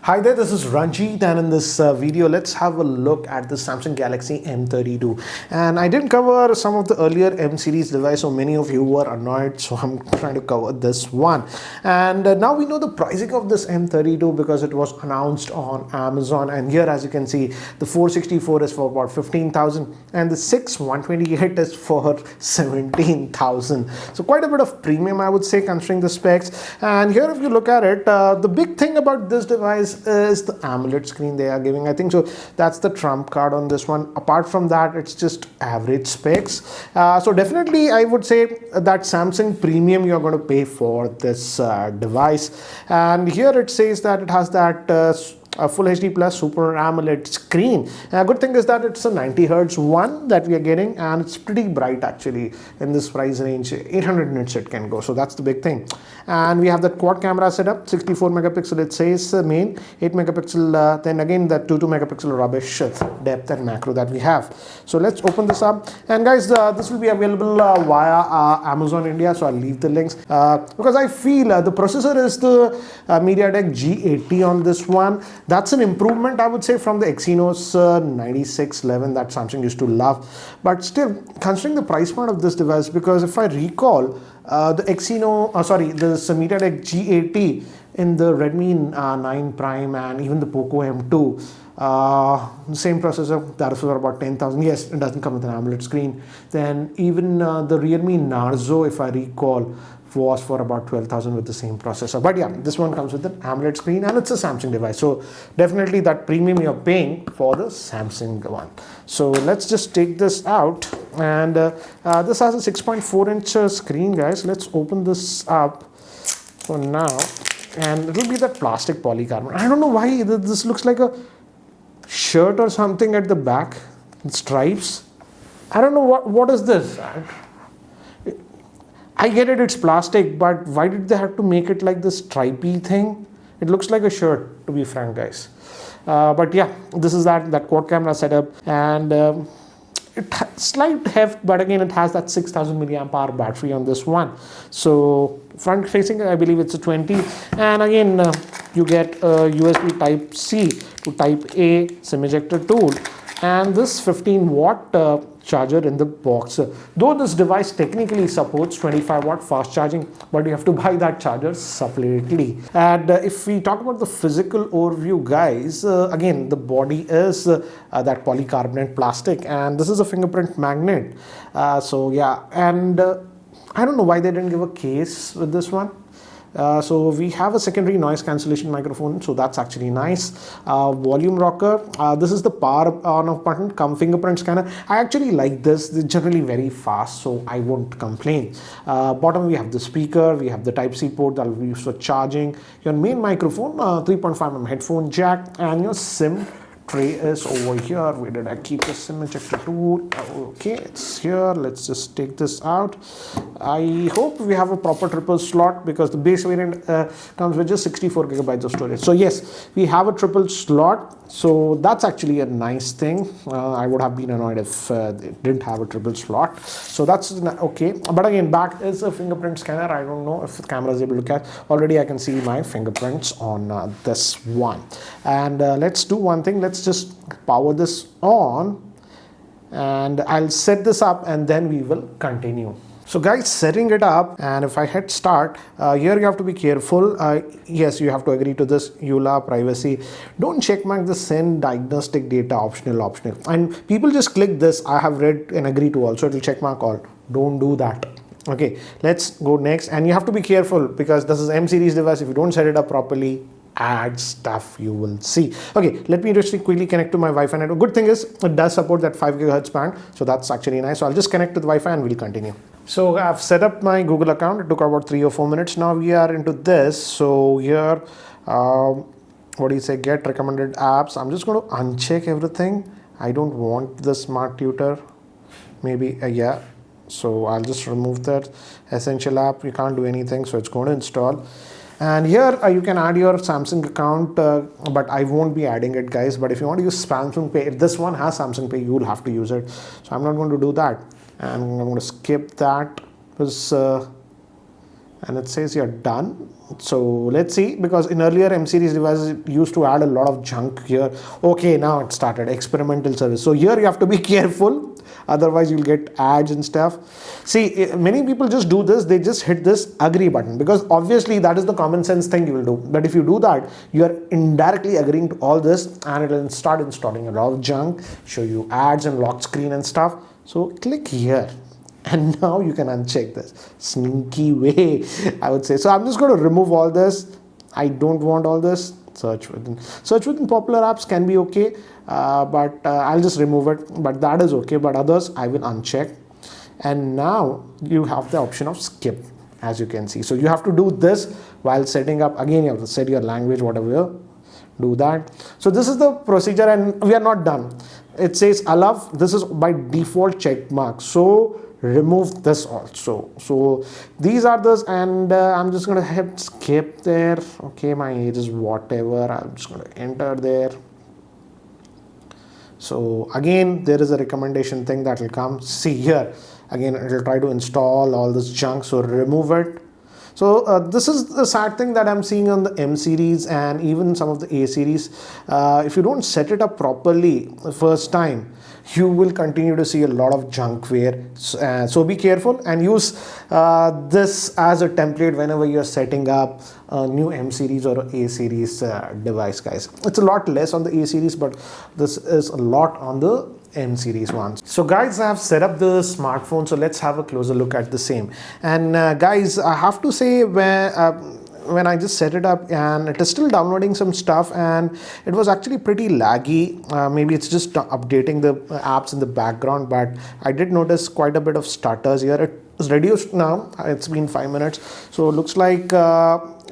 Hi there, this is Ranjit, and in this video let's have a look at the Samsung Galaxy M32. And I didn't cover some of the earlier M series device, so many of you were annoyed, so I'm trying to cover this one. And now we know the pricing of this M32 because it was announced on Amazon, and here as you can see the 464 is for about 15,000 and the 6128 is for 17,000. So quite a bit of premium, I would say, considering the specs. And here if you look at it, the big thing about this device is the AMOLED screen they are giving. I think so that's the trump card on this one. Apart from that, it's just average specs. So definitely I would say that Samsung premium you're going to pay for this device. And here it says that it has that a full HD plus super AMOLED screen. Good thing is that it's a 90 Hz one that we are getting, and it's pretty bright actually in this price range. 800 nits it can go, so that's the big thing. And we have that quad camera setup, 64 megapixel it says main, 8 megapixel then again that 22 megapixel rubbish depth and macro that we have. So let's open this up, and guys this will be available via Amazon India, so I'll leave the links because I feel the processor is the Mediatek G80 on this one. That's an improvement, I would say, from the Exynos 9611 that Samsung used to love. But still, considering the price point of this device, because if I recall, the this Mediatek G80 in the Redmi 9 Prime and even the Poco M2, same processor, that is for about 10,000. Yes, it doesn't come with an AMOLED screen. Then even the Realme Narzo, if I recall, was for about 12,000 with the same processor. But yeah, this one comes with an AMOLED screen and it's a Samsung device, so definitely that premium you're paying for the Samsung one. So let's just take this out, and this has a 6.4-inch screen, guys. Let's open this up for now, and it'll be that plastic polycarbonate. I don't know why this looks like a shirt or something at the back, stripes. I don't know what is this. I get it, it's plastic, but why did they have to make it like this stripy thing? It looks like a shirt, to be frank, guys. But yeah, this is that quad camera setup, and it has slight heft, but again it has that 6,000 milliamp hour battery on this one. So front facing, I believe it's a 20, and again you get a USB type C to type A SIM ejector tool, and this 15-watt charger in the box. Though this device technically supports 25-watt fast charging, but you have to buy that charger separately. And if we talk about the physical overview, guys, again the body is that polycarbonate plastic, and this is a fingerprint magnet. So yeah, and I don't know why they didn't give a case with this one. So we have a secondary noise cancellation microphone, so that's actually nice. Volume rocker, this is the power on off button, come fingerprint scanner. I actually like this. They're generally very fast, so I won't complain. Bottom we have the speaker, we have the type C port that will be used for charging, your main microphone, 3.5mm headphone jack, and your SIM tray is over here. Where did I keep the SIM ejector tool? Okay, it's here. Let's just take this out. I hope we have a proper triple slot, because the base variant comes with just 64 gigabytes of storage. So yes, we have a triple slot, so that's actually a nice thing. I would have been annoyed if it didn't have a triple slot, so that's okay. But again, back is a fingerprint scanner. I don't know if the camera is able to catch. Already I can see my fingerprints on this one. And let's do one thing. Let's just power this on, and I'll set this up and then we will continue. So guys, setting it up, and if I hit start, here you have to be careful. Yes, you have to agree to this EULA privacy. Don't checkmark the send diagnostic data optional. And people just click this. I have read and agree to also. It will checkmark all. Don't do that. Okay, let's go next. And you have to be careful because this is M series device. If you don't set it up properly, add stuff you will see. Okay, let me just quickly connect to my Wi-Fi network. Good thing is it does support that 5 gigahertz band, so that's actually nice. So I'll just connect to the Wi-Fi and we'll continue. So I've set up my Google account. It took about 3 or 4 minutes. Now we are into this. So here, what do you say, get recommended apps. I'm just going to uncheck everything. I don't want the smart tutor. Maybe yeah, so I'll just remove that. Essential app, you can't do anything, so it's going to install. And here you can add your Samsung account, but I won't be adding it, guys. But if you want to use Samsung Pay, if this one has Samsung Pay, you will have to use it. So I'm not going to do that, and I'm going to skip that because and it says you're done. So let's see, because in earlier M series devices it used to add a lot of junk here. Okay, now it started experimental service. So here you have to be careful, otherwise you'll get ads and stuff. See, many people just do this, they just hit this agree button, because obviously that is the common sense thing you will do. But if you do that, you are indirectly agreeing to all this, and it will start installing a lot of junk, show you ads and lock screen and stuff. So click here. And now you can uncheck this. Sneaky way, I would say. So I'm just going to remove all this. I don't want all this. Search within popular apps can be okay, but I'll just remove it. But that is okay. But others I will uncheck. And now you have the option of skip, as you can see. So you have to do this while setting up. Again, you have to set your language, whatever. Do that. So this is the procedure, and we are not done. It says allow. This is by default check mark. So remove this also. So these are those, and I'm just gonna hit skip there. Okay, my age is whatever. I'm just gonna enter there. So again, there is a recommendation thing that will come. See here, again it will try to install all this junk, so remove it. So this is the sad thing that I'm seeing on the M series and even some of the A series. If you don't set it up properly the first time, you will continue to see a lot of junkware. So be careful and use this as a template whenever you're setting up a new M series or A series device, guys. It's a lot less on the A series, but this is a lot on the M series ones. So guys, I have set up the smartphone, so let's have a closer look at the same. And guys, I have to say, when I just set it up, and it is still downloading some stuff, and it was actually pretty laggy. Maybe it's just updating the apps in the background, but I did notice quite a bit of stutters here. It is reduced now. It's been 5 minutes, so it looks like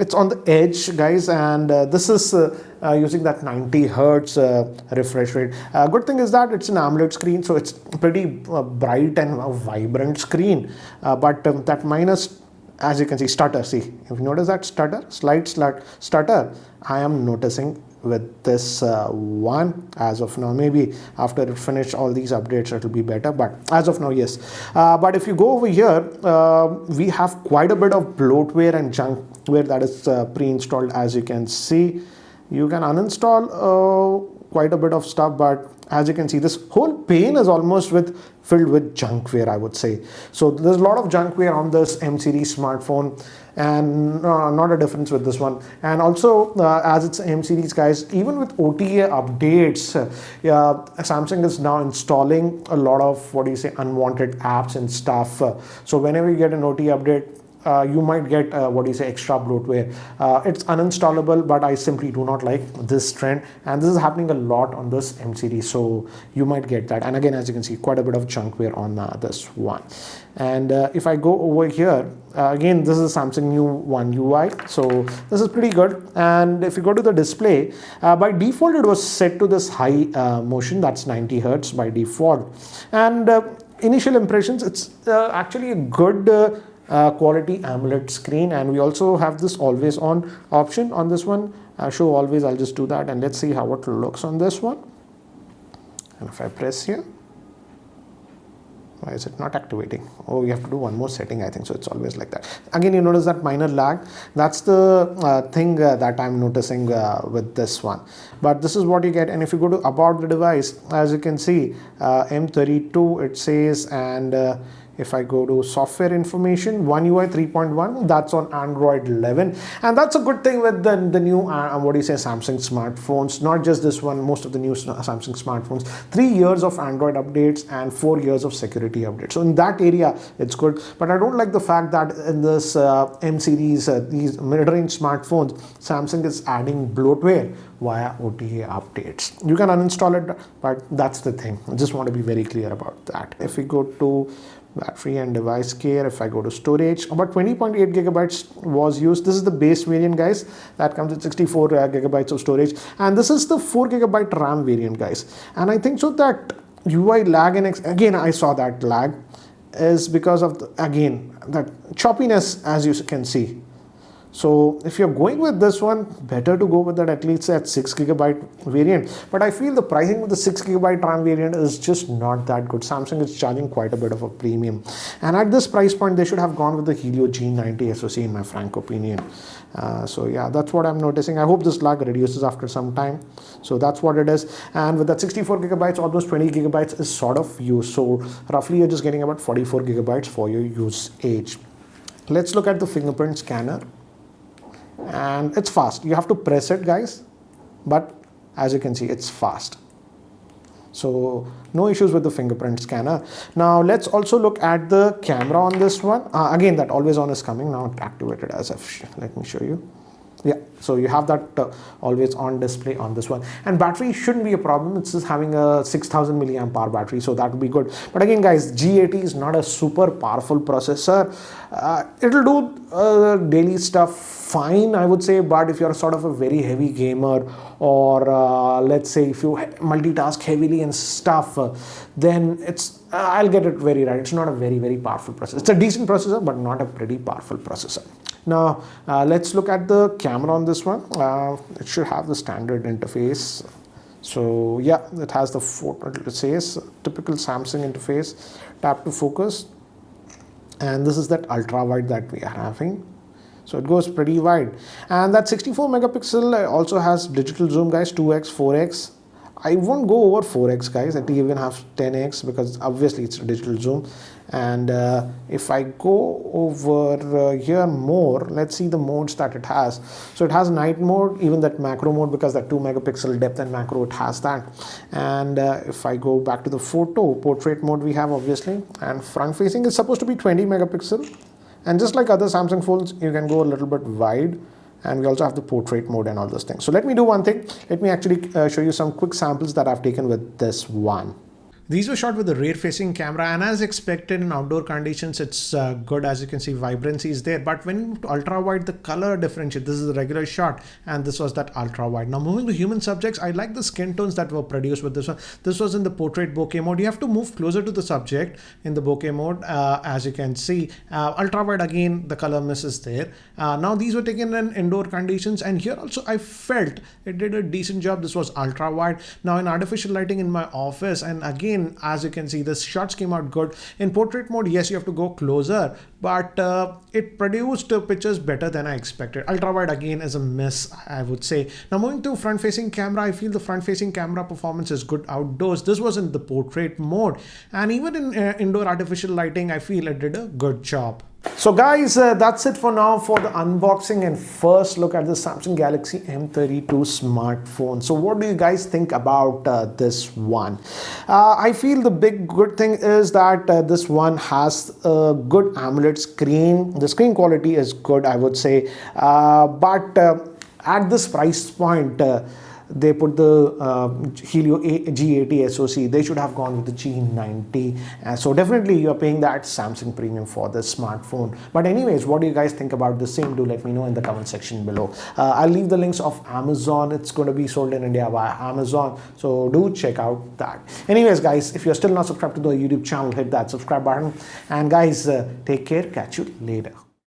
it's on the edge, guys. And this is using that 90 hertz refresh rate. Good thing is that it's an AMOLED screen, so it's pretty bright and vibrant screen, but that minus, as you can see, stutter. See, if you notice that slight stutter, I am noticing with this one as of now. Maybe after it finish all these updates it will be better, but as of now, yes. But if you go over here, we have quite a bit of bloatware and junkware that is pre-installed. As you can see, you can uninstall quite a bit of stuff, but as you can see, this whole pane is almost filled with junkware, I would say. So there's a lot of junkware on this M series smartphone, and not a difference with this one. And also, as it's M series, guys, even with OTA updates, Samsung is now installing a lot of unwanted apps and stuff. So whenever you get an OTA update, you might get extra bloatware. It's uninstallable, but I simply do not like this trend, and this is happening a lot on this M series, so you might get that. And again, as you can see, quite a bit of junkware on this one. And if I go over here, again, this is Samsung new One UI, so this is pretty good. And if you go to the display, by default it was set to this high motion, that's 90 hertz by default. And initial impressions, it's actually a good quality AMOLED screen. And we also have this always on option on this one. Show always, I'll just do that, and let's see how it looks on this one. And if I press here, why is it not activating? Oh, you have to do one more setting, I think. So it's always like that. Again, you notice that minor lag. That's the thing that I'm noticing with this one. But this is what you get. And if you go to about the device, as you can see, M32 it says, and if I go to software information, One UI 3.1, that's on Android 11. And that's a good thing with the new, Samsung smartphones. Not just this one, most of the new Samsung smartphones. 3 years of Android updates and 4 years of security updates. So in that area, it's good. But I don't like the fact that in this M series, these mid-range smartphones, Samsung is adding bloatware via OTA updates. You can uninstall it, but that's the thing. I just want to be very clear about that. If we go to battery and device care, if I go to storage, about 20.8 gigabytes was used. This is the base variant, guys, that comes with 64 gigabytes of storage, and this is the 4 gigabyte RAM variant, guys. And I think so that UI lag, and again I saw that lag is because of that choppiness, as you can see. So if you're going with this one, better to go with that at least at 6GB variant. But I feel the pricing with the 6GB RAM variant is just not that good. Samsung is charging quite a bit of a premium. And at this price point, they should have gone with the Helio G80 SOC in my frank opinion. So yeah, that's what I'm noticing. I hope this lag reduces after some time. So that's what it is. And with that 64GB, almost 20GB is sort of used. So roughly you're just getting about 44GB for your usage. Let's look at the fingerprint scanner. And it's fast. You have to press it, guys, but as you can see, it's fast. So no issues with the fingerprint scanner. Now let's also look at the camera on this one. Again, that always on is coming now, activated as if. Let me show you. Yeah, so you have that always on display on this one, and battery shouldn't be a problem. It's just having a 6000 milliamp hour battery, so that would be good. But again, guys, G80 is not a super powerful processor. It'll do daily stuff fine, I would say, but if you're sort of a very heavy gamer, or let's say if you multitask heavily and stuff, then it's I'll get it very right. It's not a very powerful processor. It's a decent processor, but not a pretty powerful processor. Now let's look at the camera on this one. It should have the standard interface. So yeah, it has the photo, it says typical Samsung interface, tap to focus, and this is that ultra wide that we are having. So it goes pretty wide, and that 64 megapixel also has digital zoom, guys, 2x, 4x. I won't go over 4x, guys. I even have 10x because obviously it's a digital zoom. And if I go over here more, let's see the modes that it has. So it has night mode, even that macro mode, because that 2 megapixel depth and macro, it has that. And if I go back to the photo, portrait mode we have obviously, and front facing is supposed to be 20 megapixel. And just like other Samsung phones, you can go a little bit wide. And we also have the portrait mode and all those things. So let me do one thing. Let me actually show you some quick samples that I've taken with this one. These were shot with a rear facing camera, and as expected in outdoor conditions, it's good. As you can see, vibrancy is there, but when you move to ultra wide, the color differentiate. This is the regular shot, and this was that ultra wide. Now moving to human subjects, I like the skin tones that were produced with this one. This was in the portrait bokeh mode. You have to move closer to the subject in the bokeh mode. As you can see, ultra wide, again, the color miss is there. Now these were taken in indoor conditions, and here also I felt it did a decent job. This was ultra wide. Now in artificial lighting in my office, and again, as you can see, the shots came out good. In portrait mode, yes, you have to go closer, but it produced pictures better than I expected. Ultra wide again is a miss, I would say. Now moving to front facing camera, I feel the front facing camera performance is good outdoors. This was in the portrait mode, and even in indoor artificial lighting, I feel it did a good job. So guys, that's it for now for the unboxing and first look at the Samsung Galaxy M32 smartphone. So what do you guys think about this one? I feel the big good thing is that this one has a good AMOLED screen. The screen quality is good, I would say, but at this price point, they put the Helio G80 SOC. They should have gone with the G90. So definitely you're paying that Samsung premium for this smartphone. But anyways, what do you guys think about the same? Do let me know in the comment section below. I'll leave the links of Amazon. It's going to be sold in India by Amazon. So do check out that. Anyways, guys, if you're still not subscribed to the YouTube channel, hit that subscribe button. And guys, take care. Catch you later.